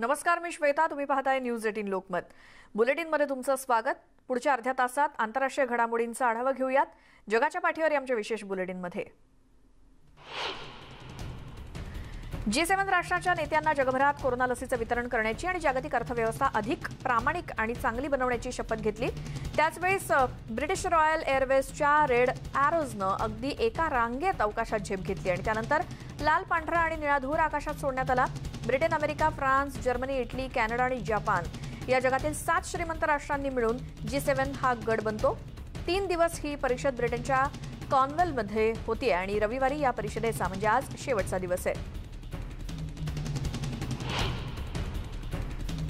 नमस्कार, मी श्वेता. तुम्ही पाहताय न्यूज 18 लोकमत. बुलेटिनमध्ये तुमचं स्वागत. पुढच्या अर्ध्या तासात आंतरराष्ट्रीय घडामोडींचा आढावा घेऊयात. जगाच्या पाठीवर आमच्या विशेष बुलेटिनमध्ये G7 राष्ट्रांच्या नेत्यांना जगभरात कोरोना लसीचं वितरण करण्याची आणि जागतिक अर्थव्यवस्था अधिक प्रामाणिक आणि चांगली बनवण्याची शपथ घेतली. त्याचवेळेस ब्रिटिश रॉयल एअरवेजच्या रेड एरोजनं अगदी एका रांगेत अवकाशात झेप घेतली आणि त्यानंतर लाल, पांढरा आणि निळा धूर आकाशात सोडण्यात आला. Britain, America, France, Germany, Italy, Canada आणि जपान या जगातील 7 श्रीमंत राष्ट्रांनी मिळून G7 हा गट बनतो. 3 दिवस ही परिषद ब्रिटनच्या कॉर्नवॉलमध्ये होती आणि रविवारी या परिषदेचा म्हणजे आज शेवटचा दिवस आहे.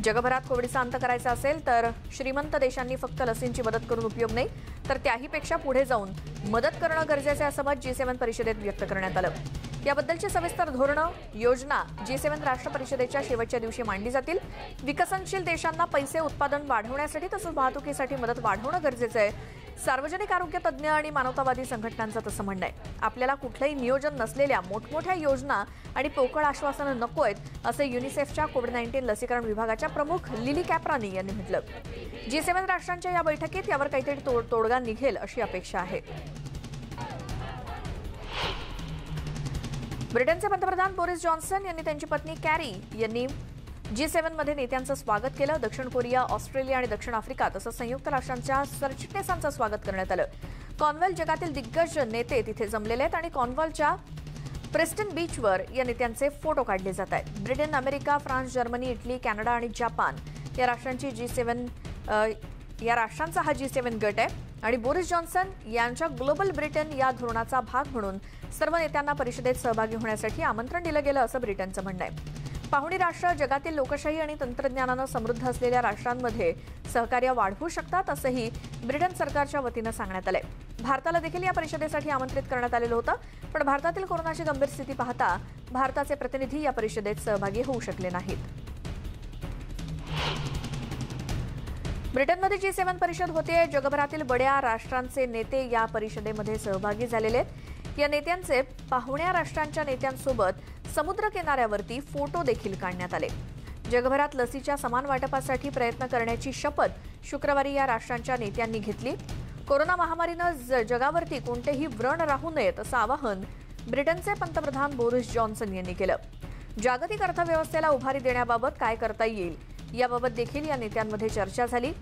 जगभरात कोविडचा अंत करायचा असेल तर श्रीमंत देशांनी फक्त लसींची मदत करून उपयोग नाही, तर त्याहीपेक्षा पुढे जाऊन मदत करणं गरजेचं आहे असं मत G7 परिषदेत व्यक्त करण्यात आलं. याबद्दलची सविस्तर धोरणं, योजना G7 राष्ट्र परिषदेच्या शेवटच्या दिवशी मांडली जातील. विकसनशील देशांना पैसे उत्पादन वाढवण्यासाठी तसंच वाहतुकीसाठी मदत वाढवणं गरजेचं आहे. सार्वजनिक आरोग्य तज्ज्ञ आणि मानवतावादी संघटनांचं तसं म्हणणं आहे. आपल्याला कुठलंही नियोजन नसलेल्या मोठमोठ्या योजना आणि पोकळ आश्वासनं नको आहेत असं युनिसेफच्या कोविड-19 लसीकरण विभागाच्या प्रमुख लिली कॅप्रानी यांनी म्हटलं. G7 राष्ट्रांच्या या बैठकीत यावर काहीतरी तोडगा निघेल अशी अपेक्षा आहे. ब्रिटनचे पंतप्रधान बोरिस जॉन्सन यांनी त्यांची पत्नी कॅरी यांनी G7 मध्ये नेत्यांचं स्वागत केलं. दक्षिण कोरिया, ऑस्ट्रेलिया आणि दक्षिण आफ्रिका तसंच संयुक्त राष्ट्रांच्या सरचिटणीसांचं स्वागत करण्यात आलं. कॉर्नवॉल जगातील दिग्गज नेते तिथे जमलेले आहेत आणि कॉर्नवॉलच्या प्रेस्टन बीचवर या नेत्यांचे फोटो काढले जात आहेत. Britain, America, France, Germany, Italy, Canada आणि जपान या राष्ट्रांचा हा G7 गट आहे आणि बोरिस जॉन्सन यांच्या ग्लोबल ब्रिटन या धोरणाचा भाग म्हणून सर्व नेत्यांना परिषदेत सहभागी होण्यासाठी आमंत्रण दिलं गेलं असं ब्रिटनचं म्हणणं आहे. पाहुणी राष्ट्र जगातील लोकशाही आणि तंत्रज्ञानानं समृद्ध असलेल्या राष्ट्रांमध्ये सहकार्य वाढवू शकतात असंही ब्रिटन सरकारच्या वतीनं सांगण्यात आलंय. भारताला देखील या परिषदेसाठी आमंत्रित करण्यात आलेलं होतं, पण भारतातील कोरोनाची गंभीर स्थिती पाहता भारताचे प्रतिनिधी या परिषदेत सहभागी होऊ शकले नाहीत. ब्रिटनमध्ये G7 परिषद होते. जगभरातील बड्या राष्ट्रांचे नेते या परिषदेमध्ये सहभागी झालेले आहेत. या नेत्यांचे पाहुण्या राष्ट्रांच्या नेत्यांसोबत समुद्र किनाऱ्यावरती फोटो देखील काढण्यात आले. जगभरात लसीच्या समान वाटपासाठी प्रयत्न करण्याची शपथ शुक्रवारी या राष्ट्रांच्या नेत्यांनी घेतली. कोरोना महामारीनं जगावरती कोणतेही व्रण राहू नयेत असं आवाहन ब्रिटनचे पंतप्रधान बोरिस जॉन्सन यांनी केलं. जागतिक अर्थव्यवस्थेला उभारी देण्याबाबत काय करता येईल याबाबत देखील या नेत्यांमध्ये चर्चा झाली.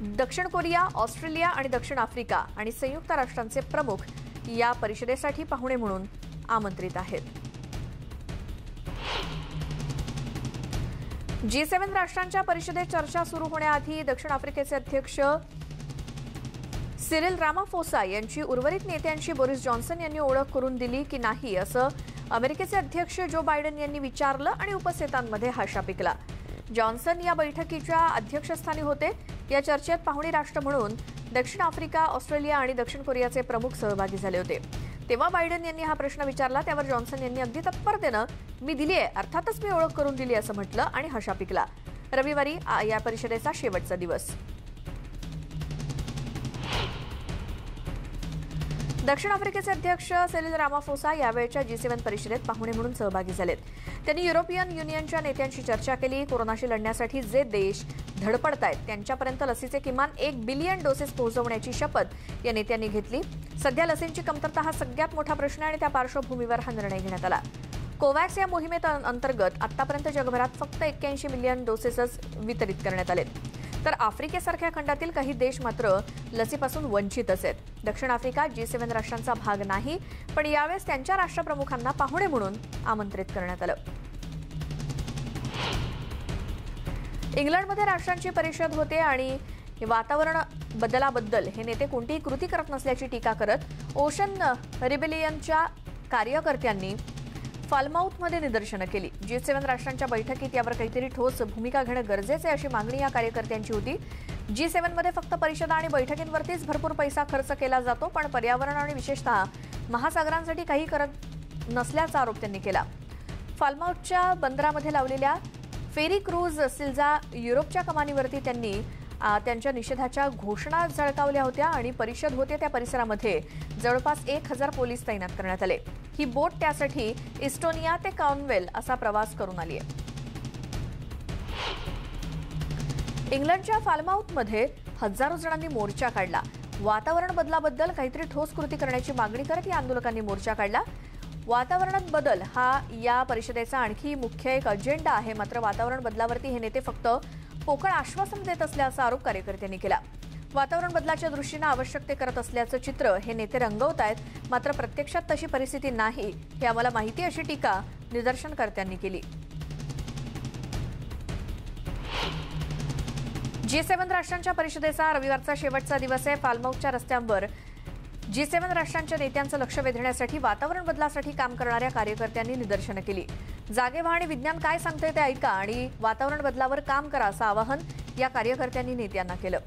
दक्षिण कोरिया, ऑस्ट्रेलिया आणि दक्षिण आफ्रिका आणि संयुक्त राष्ट्रांचे प्रमुख या परिषदेसाठी पाहुणे म्हणून आमंत्रित आहेत. G7 राष्ट्रांच्या परिषदेत चर्चा सुरू होण्याआधी दक्षिण आफ्रिकेचे अध्यक्ष सिरिल रामाफोसा यांची उर्वरित नेत्यांशी बोरिस जॉन्सन यांनी ओळख करून दिली की नाही असं अमेरिकेचे अध्यक्ष जो बायडन यांनी विचारलं आणि उपस्थितांमध्ये हर्षा पिकला. जॉन्सन या बैठकीच्या अध्यक्षस्थानी होते. या चर्चेत पाहुणी राष्ट्र म्हणून दक्षिण आफ्रिका, ऑस्ट्रेलिया आणि दक्षिण कोरियाचे प्रमुख सहभागी झाले होते. तेव्हा बायडन यांनी हा प्रश्न विचारला, त्यावर जॉन्सन यांनी अगदी तत्परतेनं मी दिली आहे, अर्थातच मी ओळख करून दिली असं म्हटलं आणि हर्षा पिकला. रविवारी या परिषदेचा शेवटचा दिवस. दक्षिण आफ्रिकेचे अध्यक्ष सिरिल रामाफोसा यावेळच्या G7 परिषदेत पाहुणे म्हणून सहभागी झालेत. त्यांनी युरोपियन युनियनच्या नेत्यांशी चर्चा केली. कोरोनाशी लढण्यासाठी जे देश धडपडतायत त्यांच्यापर्यंत लसीचे किमान 1 बिलियन डोसेस पोहोचवण्याची शपथ या नेत्यांनी घेतली. सध्या लसींची कमतरता हा सगळ्यात मोठा प्रश्न आहे आणि त्या पार्श्वभूमीवर हा निर्णय घेण्यात आला. कोवॅक्स या मोहिमेत अंतर्गत आतापर्यंत जगभरात फक्त 81 मिलियन डोसेसच वितरित करण्यात आले, तर आफ्रिकेसारख्या खंडातील काही देश मात्र लसीपासून वंचितच आहेत. दक्षिण आफ्रिका G7 राष्ट्रांचा भाग नाही, पण यावेळेस त्यांच्या राष्ट्रप्रमुखांना पाहुणे म्हणून आमंत्रित करण्यात आलं. इंग्लंडमध्ये राष्ट्रांची परिषद होते आणि वातावरण बदलाबद्दल हे नेते कोणतीही कृती करत नसल्याची टीका करत ओशन रिबेलियनच्या कार्यकर्त्यांनी फाल्माऊथमध्ये निदर्शनं केली. G7 राष्ट्रांच्या बैठकीत यावर काहीतरी ठोस भूमिका घेणं गरजेचं आहे अशी मागणी या कार्यकर्त्यांची होती. G7 मध्ये फक्त परिषदा आणि बैठकींवरतीच भरपूर पैसा खर्च केला जातो, पण पर्यावरण आणि विशेषतः महासागरांसाठी काही करत नसल्याचा आरोप त्यांनी केला. फाल्माऊथच्या बंदरामध्ये लावलेल्या फेरी क्रूज सिल्झा युरोपच्या कमानीवरती त्यांनी त्यांच्या निषेधाच्या घोषणा झळकावल्या होत्या आणि परिषद होते त्या परिसरामध्ये जवळपास 1000 पोलीस तैनात करण्यात आले. ही बोट त्यासाठी इस्टोनिया ते कॉर्नवॉल असा प्रवास करून आली आहे. इंग्लंडच्या फाल्माऊथमध्ये हजारो जणांनी मोर्चा काढला. वातावरण बदलाबद्दल काहीतरी ठोस कृती करण्याची मागणी करत या आंदोलकांनी मोर्चा काढला. वातावरण बदल हा या परिषदेचा आणखी मुख्य एक अजेंडा आहे. मात्र वातावरण बदलावरती हे नेते फक्त पोकळ आश्वासन देत असल्याचा आरोप कार्यकर्त्यांनी केला. वातावरण बदलाच्या दृष्टीने आवश्यक ते करत असल्याचं चित्र हे नेते रंगवत आहेत. मात्र प्रत्यक्षात तशी परिस्थिती नाही हे आम्हाला माहिती, अशी टीका निदर्शनकर्त्यांनी केली. G7 राष्ट्रांच्या परिषदेचा रविवारचा शेवटचा दिवस आहे. फाल्माऊथच्या रस्त्यांवर G7 राष्ट्रांच्या नेत्यांचं लक्ष वेधण्यासाठी वातावरण बदलासाठी काम करणाऱ्या कार्यकर्त्यांनी निदर्शनं केली. जागे व्हा आणि विज्ञान काय सांगते ते ऐका आणि वातावरण बदलावर काम करा असं आवाहन या कार्यकर्त्यांनी नेत्यांना केलं.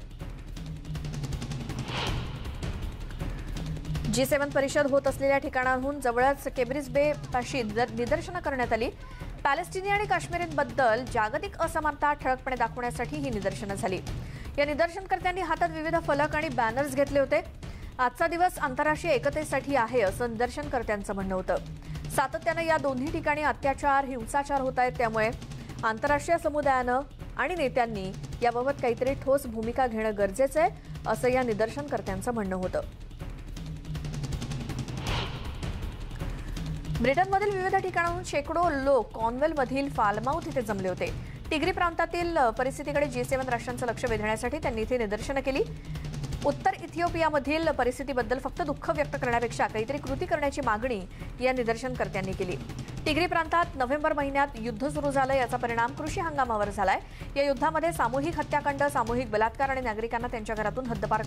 G7 परिषद होत असलेल्या ठिकाणाहून जवळच केब्रिज बे पाशी निदर्शनं करण्यात आली. पॅलेस्टिनी आणि काश्मीरींबद्दल जागतिक असमानता ठळकपणे दाखवण्यासाठी ही निदर्शनं झाली. या निदर्शनकर्त्यांनी हातात विविध फलक आणि बॅनर्स घेतले होते. आजचा दिवस आंतरराष्ट्रीय एकतेसाठी आहे असं निदर्शनकर्त्यांचं म्हणणं होतं. सातत्यानं या दोन्ही ठिकाणी अत्याचार, हिंसाचार होत आहेत. त्यामुळे आंतरराष्ट्रीय समुदायानं आणि नेत्यांनी याबाबत काहीतरी ठोस भूमिका घेणं गरजेचं आहे असं या निदर्शनकर्त्यांचं म्हणणं होतं. ब्रिटनमधील विविध ठिकाणाहून शेकडो लोक कॉर्नवेलमधील फाल्माऊथ इथे जमले होते. टिग्री प्रांतातील परिस्थितीकडे G7 राष्ट्रांचं लक्ष वेधण्यासाठी त्यांनी इथे निदर्शनं केली. उत्तर इथिओपियामधील परिस्थितीबद्दल फक्त दुःख व्यक्त करण्यापेक्षा काहीतरी कृती करण्याची मागणी या निदर्शनकर्त्यांनी केली. टिग्री प्रांतात नोव्हेंबर महिन्यात युद्ध सुरू झालं. याचा परिणाम कृषी हंगामावर झालाय. या युद्धामध्ये सामूहिक हत्याकांड, सामूहिक बलात्कार आणि नागरिकांना त्यांच्या घरातून हद्दपार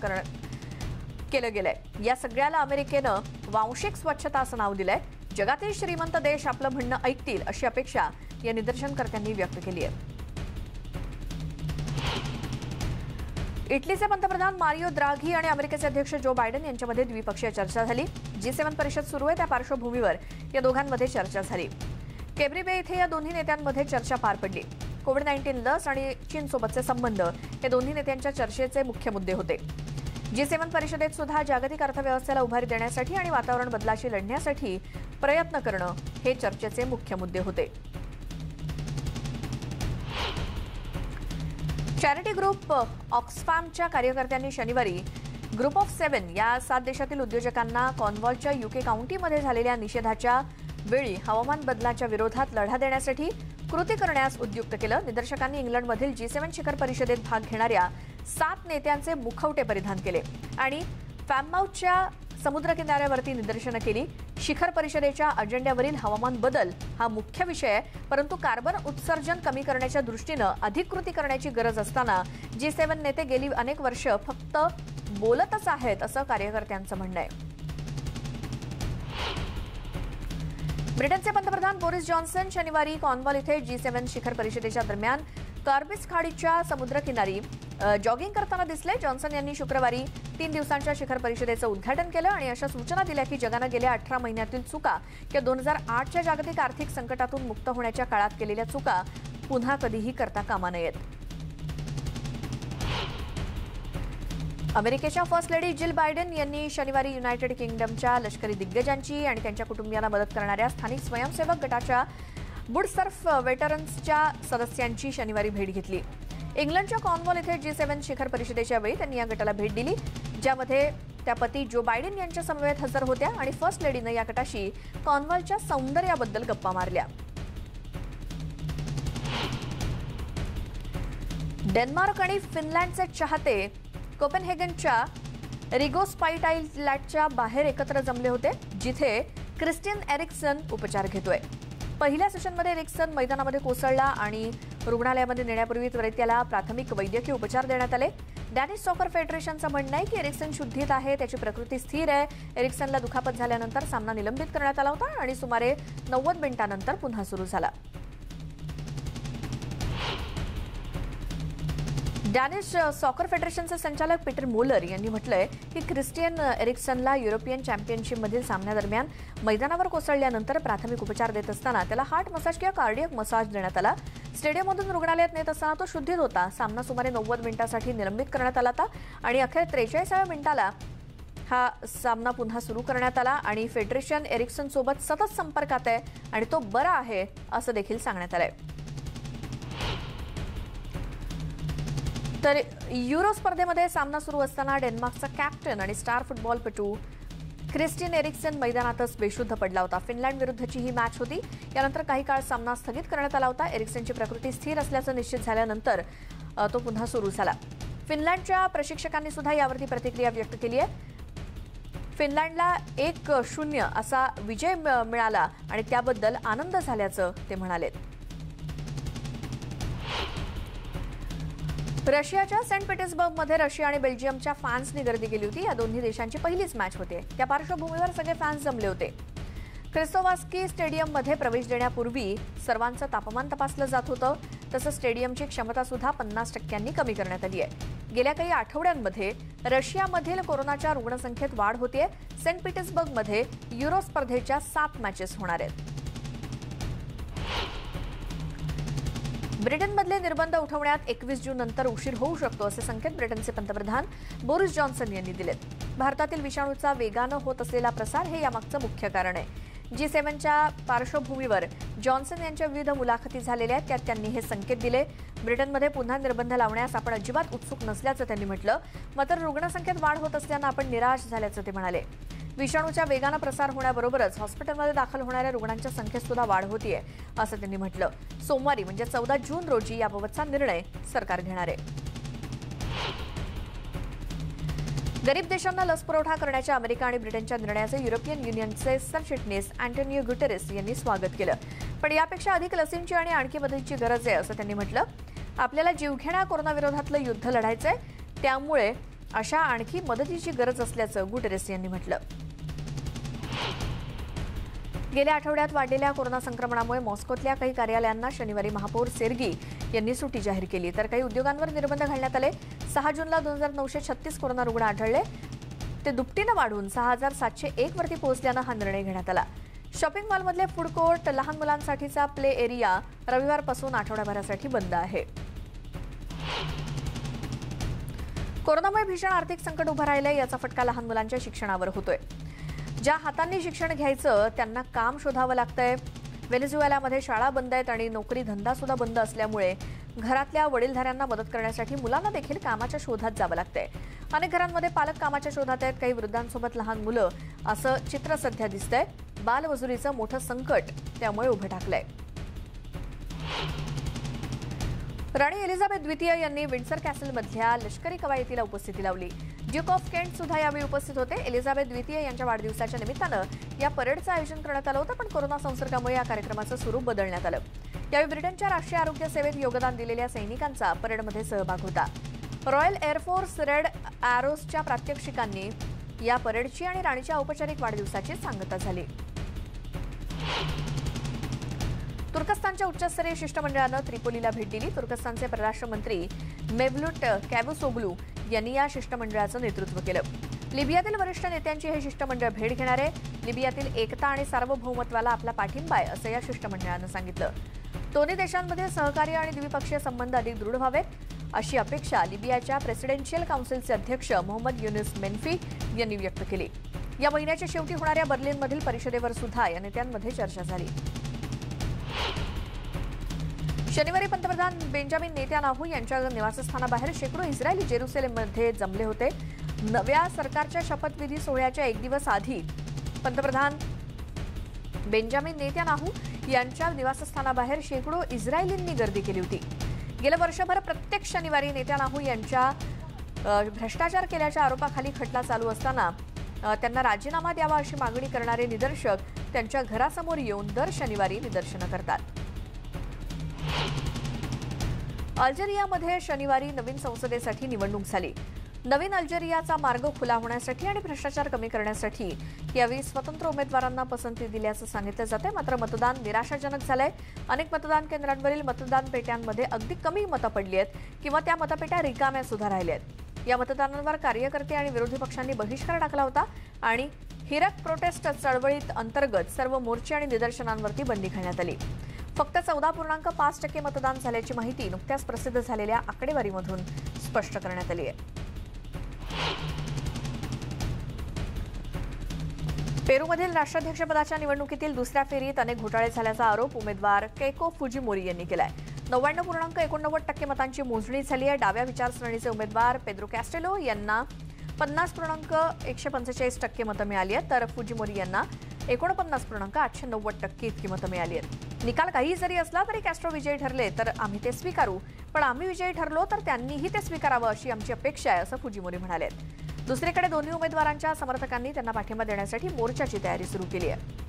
केलं गेलंय. या सगळ्याला अमेरिकेनं वांशिक स्वच्छता असं नाव दिलंय. जगातील श्रीमंत देश आपलं म्हणणं ऐकतील अशी अपेक्षा या निदर्शनकर्त्यांनी व्यक्त केली आहे. इटलीचे पंतप्रधान मारिओ द्राघी आणि अमेरिकेचे अध्यक्ष जो बायडन यांच्यामध्ये द्विपक्षीय चर्चा झाली. G7 परिषद सुरू आहे त्या पार्श्वभूमीवर या दोघांमध्ये चर्चा झाली. केब्री बे इथे या दोन्ही नेत्यांमध्ये चर्चा पार पडली. कोविड-19 लस आणि चीनसोबतचे संबंध हे दोन्ही नेत्यांच्या चर्चेचे मुख्य मुद्दे होते. G7 परिषदेत सुद्धा जागतिक अर्थव्यवस्थेला उभारी देण्यासाठी आणि वातावरण बदलाशी लढण्यासाठी प्रयत्न करणं हे चर्चेचे मुख्य मुद्दे होते. चॅरिटी ग्रुप ऑक्सफॅमच्या कार्यकर्त्यांनी शनिवारी ग्रुप ऑफ 7 या 7 देशातील उद्योजकांना कॉर्नवॉलच्या UK काउंटीमध्ये झालेल्या निषेधाच्या वेळी हवामान बदलाच्या विरोधात लढा देण्यासाठी कृती करण्यास उद्युक्त केलं. निदर्शकांनी इंग्लंडमधील G7 शिखर परिषदेत भाग घेणाऱ्या 7 नेत्यांचे मुखवटे परिधान केले आणि फाल्माऊथच्या समुद्र किनाऱ्यावरती निदर्शनं केली. शिखर परिषदेच्या अजेंड्यावरील हवामान बदल हा मुख्य विषय आहे, परंतु कार्बन उत्सर्जन कमी करण्याच्या दृष्टीनं अधिक कृती करण्याची गरज असताना G7 नेते गेली अनेक वर्ष फक्त बोलतच आहेत असं कार्यकर्त्यांचं म्हणणं आहे. ब्रिटनचे पंतप्रधान बोरिस जॉन्सन शनिवारी कॉर्नवॉल इथे G7 शिखर परिषदेच्या दरम्यान कार्बिस खाडीच्या समुद्रकिनारी जॉगिंग करताना दिसले. जॉन्सन यांनी शुक्रवारी 3 दिवसांच्या शिखर परिषदेचं उद्घाटन केलं आणि अशा सूचना दिल्या की जगानं गेल्या 18 महिन्यातील चुका किंवा 2008च्या जागतिक आर्थिक संकटातून मुक्त होण्याच्या काळात केलेल्या चुका पुन्हा कधीही करता कामा नयेत. अमेरिकेच्या फर्स्ट लेडी जिल बायडन यांनी शनिवारी युनायटेड किंगडमच्या लष्करी दिग्गजांची आणि त्यांच्या कुटुंबियांना मदत करणाऱ्या स्थानिक स्वयंसेवक गटाच्या वुडसर्फ वेटरन्सच्या सदस्यांची शनिवारी भेट घेतली. इंग्लंडच्या कॉर्नवॉल इथे G7 शिखर परिषदेच्या वेळी त्यांनी या गटाला भेट दिली, ज्यामध्ये त्या पती जो बायडन यांच्या समवेत हजर होत्या आणि फर्स्ट लेडीनं या गटाशी कॉर्नवॉलच्या सौंदर्याबद्दल गप्पा मारल्या. डेन्मार्क आणि फिनलँडचे चाहते कोपेनहेगनच्या रिगोस्पाईट आयलँडच्या बाहेर एकत्र जमले होते, जिथे क्रिस्टियन एरिक्सन उपचार घेतोय. पहिल्या सेशनमध्ये एरिक्सन मैदानामध्ये कोसळला आणि रुग्णालयामध्ये नेण्यापूर्वी त्वरित त्याला प्राथमिक वैद्यकीय उपचार देण्यात आले. डॅनिश सॉकर फेडरेशनचं म्हणणं आहे की एरिक्सन शुद्धीत आहे, त्याची प्रकृती स्थिर आहे. एरिक्सनला दुखापत झाल्यानंतर सामना निलंबित करण्यात आला होता आणि सुमारे 90 मिनिटांनंतर पुन्हा सुरू झाला. डॅनिश सॉकर फेडरेशनचे संचालक पीटर मोलर यांनी म्हटलंय की क्रिस्टियन एरिक्सनला युरोपियन चॅम्पियनशिपमधील सामन्यादरम्यान मैदानावर कोसळल्यानंतर प्राथमिक उपचार देत असताना त्याला हार्ट मसाज किंवा कार्डियक मसाज देण्यात आला. स्टेडियममधून रुग्णालयात नेत असताना तो शुद्धीत होता. सामना सुमारे 90 मिनिटांसाठी निलंबित करण्यात आला होता आणि अखेर 43व्या मिनिटाला हा सामना पुन्हा सुरू करण्यात आला आणि फेडरेशन एरिक्सन सोबत सतत संपर्कात आहे आणि तो बरा आहे असं देखील सांगण्यात आलंय. तर युरो स्पर्धेमध्ये सामना सुरू असताना डेन्मार्कचा कॅप्टन आणि स्टार फुटबॉलपटू ख्रिस्टियन एरिक्सन मैदानातच बेशुद्ध पडला होता. फिनलँड विरुद्धची ही मॅच होती. यानंतर काही काळ सामना स्थगित करण्यात आला होता. एरिक्सनची प्रकृती स्थिर असल्याचं निश्चित झाल्यानंतर तो पुन्हा सुरू झाला. फिनलँडच्या प्रशिक्षकांनी सुद्धा यावरती प्रतिक्रिया व्यक्त केली आहे. फिनलँडला 1-0 असा विजय मिळाला आणि त्याबद्दल आनंद झाल्याचं ते म्हणाले. रशियाच्या सेंट पीटर्सबर्गमध्ये रशिया आणि बेल्जियमच्या फॅन्सनी गर्दी केली होती. या दोन्ही देशांची पहिलीच मॅच होते. त्या पार्श्वभूमीवर सगळे फॅन्स जमले होते. क्रिस्तोवास्की स्टेडियममध्ये प्रवेश देण्यापूर्वी सर्वांचं तापमान तपासलं जात होतं. तसंच स्टेडियमची क्षमता सुद्धा 50% कमी करण्यात आली आहे. गेल्या काही आठवड्यांमध्ये रशियामधील कोरोनाच्या रुग्णसंख्येत वाढ होतीये. सेंट पीटर्सबर्गमध्ये युरो स्पर्धेच्या 7 मॅचेस होणार आहेत. ब्रिटनमधले निर्बंध उठवण्यात 21 जून नंतर उशीर होऊ शकतो असे संकेत ब्रिटनचे पंतप्रधान बोरिस जॉन्सन यांनी दिलेत. भारतातील विषाणूचा वेगानं होत असलेला प्रसार हे यामागचं मुख्य कारण आहे. G7च्या पार्श्वभूमीवर जॉन्सन यांच्या विविध मुलाखती झालेल्या आहेत. त्यात त्यांनी हे संकेत दिले. ब्रिटनमध्ये पुन्हा निर्बंध लावण्यास आपण अजिबात उत्सुक नसल्याचं त्यांनी म्हटलं. मात्र रुग्णसंख्येत वाढ होत असल्यानं आपण निराश झाल्याचं ते म्हणाले. विषाणूच्या वेगानं प्रसार होण्याबरोबरच हॉस्पिटलमध्ये दाखल होणाऱ्या रुग्णांच्या संख्येत सुद्धा वाढ होतीये असं त्यांनी म्हटलं. सोमवारी म्हणजे 14 जून रोजी याबाबतचा निर्णय सरकार घेणार आहे. गरीब देशांना लस पुरवठा करण्याच्या अमेरिका आणि ब्रिटनच्या निर्णयाचे युरोपियन युनियनचे सरचिटणीस अँटोनियो गुटेरेस यांनी स्वागत केलं. पण यापेक्षा अधिक लसींची आणि आणखी मदतीची गरज आहे असं त्यांनी म्हटलं. आपल्याला जीवघेण्या कोरोनाविरोधातलं युद्ध लढायचंय, त्यामुळे अशा आणखी मदतीची गरज असल्याचं गुटेरेस यांनी म्हटलं. गेल्या आठवड्यात वाढलेल्या कोरोना संक्रमणामुळे मॉस्कोतल्या काही कार्यालयांना शनिवारी महापौर सेर्गी यांनी सुट्टी जाहीर केली. तर काही उद्योगांवर निर्बंध घालण्यात आले. 6 जूनला 2936 कोरोना रुग्ण आढळले. ते दुपटीनं वाढून 6701 वरती पोहोचल्यानं हा निर्णय घेण्यात आला. शॉपिंग मॉलमधले फूड कोर्ट, लहान मुलांसाठीचा प्ले एरिया रविवारपासून आठवड्याभरासाठी बंद आहे. कोरोनामुळे भीषण आर्थिक संकट उभं राहिलंय. याचा फटका लहान मुलांच्या शिक्षणावर होतोय. ज्या हातांनी शिक्षण घ्यायचं त्यांना काम शोधावं लागतंय. व्हेनेझुएलामध्ये शाळा बंद आहेत आणि नोकरी धंदा सुद्धा बंद असल्यामुळे घरातल्या वडीलधाऱ्यांना मदत करण्यासाठी मुलांना देखील कामाच्या शोधात जावं लागतंय. अनेक घरांमध्ये पालक कामाच्या शोधात आहेत. काही वृद्धांसोबत लहान मुलं असं चित्र सध्या दिसतंय. बालमजुरीचं मोठं संकट त्यामुळे उभं ठाकलंय. राणी एलिझाबेथ द्वितीय यांनी विंडसर कॅसलमधल्या लष्करी कवायतीला उपस्थिती लावली. ड्यूक ऑफ केंट सुद्धा यावेळी उपस्थित होते. एलिझाबेथ द्वितीय यांच्या वाढदिवसाच्या निमित्तानं या परेडचं आयोजन करण्यात आलं होतं, पण कोरोना संसर्गामुळे या कार्यक्रमाचं स्वरूप बदलण्यात आलं. यावेळी ब्रिटनच्या राष्ट्रीय आरोग्य सेवेत योगदान दिलेल्या सैनिकांचा परेडमध्ये सहभाग होता. रॉयल एअरफोर्स रेड ॲरोजच्या प्रात्यक्षिकांनी या परेडची आणि राणीच्या औपचारिक वाढदिवसाची सांगता झाली. तुर्कस्तानच्या उच्चस्तरीय शिष्टमंडळानं त्रिपोलीला भेट दिली. तुर्कस्तानचे परराष्ट्र मंत्री मेव्लूट कॅवुसोग्लू यांनी या शिष्टमंडळाचं नेतृत्व केलं. लिबियातील वरिष्ठ नेत्यांची हे शिष्टमंडळ भेट घेणार आहे. लिबियातील एकता आणि सार्वभौमत्वाला आपला पाठिंबा आहे असं या शिष्टमंडळानं सांगितलं. दोन्ही देशांमध्ये सहकार्य आणि द्विपक्षीय संबंध अधिक दृढ व्हावेत अशी अपेक्षा लिबियाच्या प्रेसिडेन्शियल काउन्सिलचे अध्यक्ष मोहम्मद युनुस मेन्फी यांनी व्यक्त केली. या महिन्याच्या शेवटी होणाऱ्या बर्लिनमधील परिषदेवर सुद्धा या नेत्यांमध्ये चर्चा झाली. शनिवारी पंतप्रधान बेंजामिन नेतान्याहू यांच्या निवासस्थानाबाहेर शेकडो इस्रायली जेरुसलेममध्ये जमले होते. नव्या सरकारच्या शपथविधी सोहळ्याच्या एक दिवस आधी पंतप्रधान बेंजामिन नेतान्याहू यांच्या निवासस्थानाबाहेर शेकडो इस्रायलींनी गर्दी केली होती. गेल्या वर्षभर प्रत्येक शनिवारी नेतान्याहू यांच्या भ्रष्टाचार केल्याच्या आरोपाखाली खटला चालू असताना त्यांना राजीनामा द्यावा अशी मागणी करणारे निदर्शक त्यांच्या घरासमोर येऊन दर शनिवारी निदर्शनं करतात. अल्जेरियामध्ये शनिवारी नवीन संसदेसाठी निवडणूक झाली. नवीन अल्जेरियाचा मार्ग खुला होण्यासाठी आणि भ्रष्टाचार कमी करण्यासाठी यावेळी स्वतंत्र उमेदवारांना पसंती दिल्याचं सांगितलं जातंय. मात्र मतदान निराशाजनक झालंय. अनेक मतदान केंद्रांवरील मतदान पेट्यांमध्ये अगदी कमी मतं पडली आहेत किंवा त्या मतपेट्या रिकाम्या सुद्धा राहिल्या आहेत. या मतदानांवर कार्यकर्ते आणि विरोधी पक्षांनी बहिष्कार टाकला होता आणि हिरक प्रोटेस्ट चळवळीत अंतर्गत सर्व मोर्चे आणि निदर्शनांवरती बंदी घालण्यात आली. फक्त 14.5% मतदान झाल्याची माहिती नुकत्याच प्रसिद्ध झालेल्या आकडेवारीमधून स्पष्ट करण्यात आली आहे. पेरूमधील राष्ट्राध्यक्षपदाच्या निवडणुकीतील दुसऱ्या फेरीत अनेक घोटाळे झाल्याचा आरोप उमेदवार केको फुजिमोरी यांनी केलाय. 99.89% मतांची मोजणी झाली आहे. डाव्या विचारसरणीचे उमेदवार पेद्रो कॅस्टेलो यांना 50.145% मतं मिळाली आहेत, तर फुजिमोरी यांना 49.890% इतकी मतं मिळाली आहेत. निकाल काही जरी असला तरी कॅस्ट्रो विजयी ठरले तर आम्ही ते स्वीकारू, पण आम्ही विजयी ठरलो तर त्यांनीही ते स्वीकारावं अशी आमची अपेक्षा आहे, असं फुजिमोरी म्हणाले. दुसरीकडे दोन्ही उमेदवारांच्या समर्थकांनी त्यांना पाठिंबा देण्यासाठी मोर्चाची तयारी सुरू केली आहे.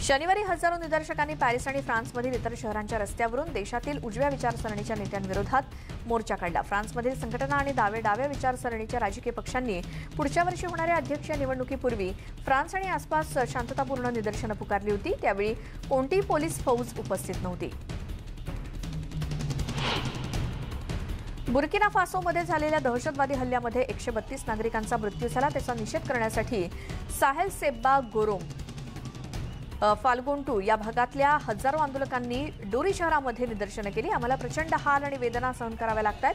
शनिवारी हजारो निदर्शकांनी पॅरिस आणि फ्रान्समधील इतर शहरांच्या रस्त्यावरून देशातील उजव्या विचारसरणीच्या नेत्यांविरोधात मोर्चा काढला. फ्रान्समधील संघटना आणि डाव्या विचारसरणीच्या राजकीय पक्षांनी पुढच्या वर्षी होणाऱ्या अध्यक्षीय निवडणुकीपूर्वी फ्रान्स आणि आसपास शांततापूर्ण निदर्शनं पुकारली होती. त्यावेळी कोणतीही पोलीस फौज उपस्थित नव्हती. बुर्किना फासोमध्ये झालेल्या दहशतवादी हल्ल्यामध्ये 132 नागरिकांचा मृत्यू झाला. त्याचा निषेध करण्यासाठी साहेल सेब्बा गोरोम फाल्गोंटू या भागातल्या हजारो आंदोलकांनी डोरी शहरामध्ये निदर्शनं केली. आम्हाला प्रचंड हाल आणि वेदना सहन कराव्या लागतात.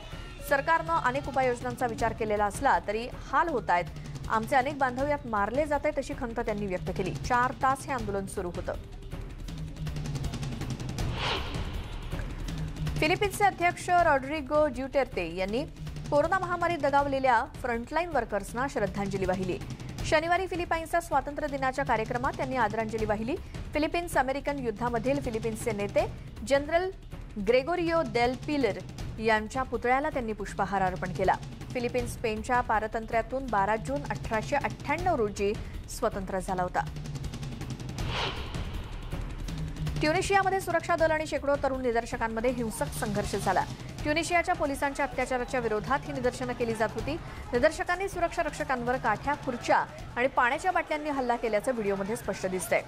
सरकारनं अनेक उपाययोजनांचा विचार केलेला असला तरी हाल होत आहेत. आमचे अनेक बांधव यात मारले जात आहेत अशी खंत त्यांनी व्यक्त केली. 4 तास हे आंदोलन सुरू होतं. फिलिपिन्सचे अध्यक्ष रॉड्रिगो ड्युटेर्टे यांनी कोरोना महामारीत दगावलेल्या फ्रंटलाईन वर्कर्सना श्रद्धांजली वाहिली. शनिवारी फिलिपाईन्सच्या स्वातंत्र्य दिनाच्या कार्यक्रमात त्यांनी आदरांजली वाहिली. फिलिपिन्स अमेरिकन युद्धामधील फिलिपिन्सचे नेते जनरल ग्रेगोरियो डेल पिलर यांच्या पुतळ्याला त्यांनी पुष्पहार अर्पण केला. फिलिपिन्स स्पेनच्या पारतंत्र्यातून 12 जून 1898 रोजी स्वतंत्र झाला होता. ट्युनिशियामध्ये सुरक्षा दल आणि शेकडो तरुण निदर्शकांमध्ये हिंसक संघर्ष झाला. ट्युनिशियाच्या पोलिसांच्या अत्याचाराच्या विरोधात ही निदर्शनं केली जात होती. निदर्शकांनी सुरक्षा रक्षकांवर काठ्या, खुर्च्या आणि पाण्याच्या बाटल्यांनी हल्ला केल्याचं व्हिडिओमध्ये स्पष्ट दिसतंय.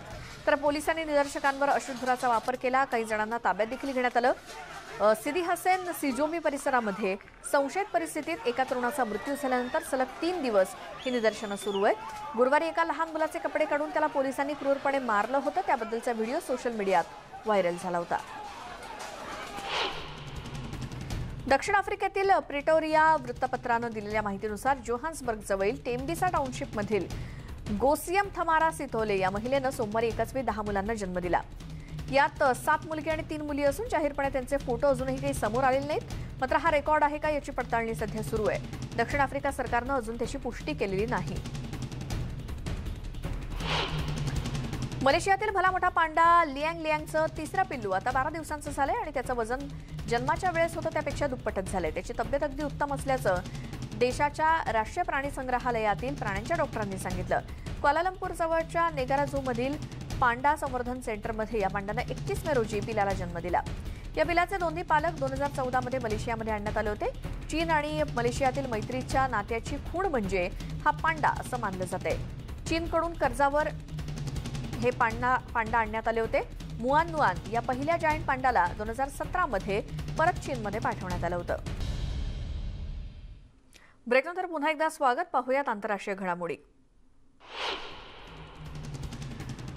तर पोलिसांनी निदर्शकांवर अश्रुधुराचा वापर केला. काही जणांना ताब्यात देखील घेण्यात आलं. सिदी हसेन सिजोमी परिसरामध्ये संशयित परिस्थितीत एका तरुणाचा मृत्यू झाल्यानंतर सलग 3 दिवस ही निदर्शनं सुरू आहेत. गुरुवारी एका लहान मुलाचे कपडे काढून त्याला पोलिसांनी क्रूरपणे मारलं होतं. त्याबद्दलचा व्हिडिओ सोशल मीडियात व्हायरल झाला होता. दक्षिण आफ्रिकेतील प्रिटोरिया वृत्तपत्रानं दिलेल्या माहितीनुसार जोहान्सबर्गजवळील टेम्बिसा टाउनशिपमधील गोसियम थमारा सिथोले या महिलेनं सोमवारी एकाच वेळी 10 मुलांना जन्म दिला. यात 7 मुलगी आणि 3 मुली असून जाहीरपणे त्यांचे फोटो अजूनही काही समोर आलेले नाहीत. मात्र हा रेकॉर्ड आहे का याची पडताळणी सध्या सुरू आहे. दक्षिण आफ्रिका सरकारनं अजून त्याची पुष्टी केलेली नाही. मलेशियातील भला मोठा पांडा लियांगचं तिसरा पिल्लू आता 12 दिवसांचं झालंय आणि त्याचं वजन जन्माच्या वेळेस होतं त्यापेक्षा दुप्पटच झालंय. त्याची तब्येत अगदी उत्तम असल्याचं देशाच्या राष्ट्रीय प्राणी संग्रहालयातील प्राण्यांच्या डॉक्टरांनी सांगितलं. क्वालालंपूर जवळच्या नेगारा झूमधील पांडा संवर्धन सेंटरमध्ये या पांड्यानं 31 मे रोजी पिलाला जन्म दिला. या पिलाचे दोन्ही पालक 2014 मध्ये मलेशियामध्ये आणण्यात आले होते. चीन आणि मलेशियातील मैत्रीच्या नात्याची खूण म्हणजे हा पांडा असं मानलं जातंय. चीनकडून कर्जावर हे पांडा आणण्यात आले होते. मुआन या पहिल्या जायंट पांडाला 2017 मध्ये परत चीनमध्ये पाठवण्यात आलं होतं. ब्रेकनंतर पुन्हा एकदा स्वागत. पाहूयात आंतरराष्ट्रीय घडामोडी.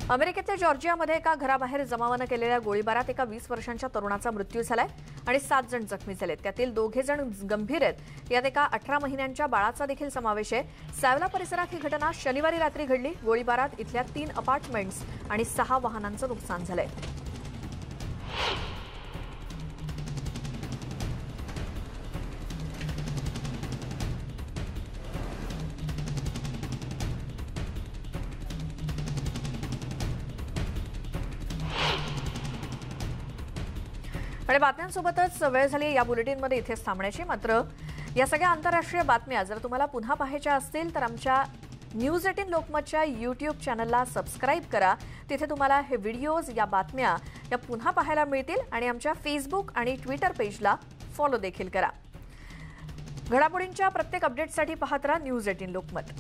अमेरिकेतल्या जॉर्जियामध्ये एका घराबाहेर जमावानं केलेल्या गोळीबारात एका 20 वर्षांच्या तरुणाचा मृत्यू झालाय आणि 7 जण जखमी झालेत. त्यातील 2 जण गंभीर आहेत. यात एका 18 महिन्यांच्या बाळाचा देखील समावेश आहे. सॅवला परिसरात ही घटना शनिवारी रात्री घडली. गोळीबारात इथल्या 3 अपार्टमेंट्स आणि 6 वाहनांचं नुकसान झालंय. आणि बातम्यांसोबतच वेळ झाली या बुलेटिनमध्ये इथेच थांबण्याची. मात्र या सगळ्या आंतरराष्ट्रीय बातम्या जर तुम्हाला पुन्हा पाहायच्या असतील तर आमच्या न्यूज 18 लोकमतच्या YouTube चॅनलला सबस्क्राईब करा. तिथे तुम्हाला हे व्हिडिओज, या बातम्या या पुन्हा पाहायला मिळतील आणि आमच्या फेसबुक आणि ट्विटर पेजला फॉलो देखील करा. घडामोडींच्या प्रत्येक अपडेटसाठी पाहत राहा न्यूज 18 लोकमत.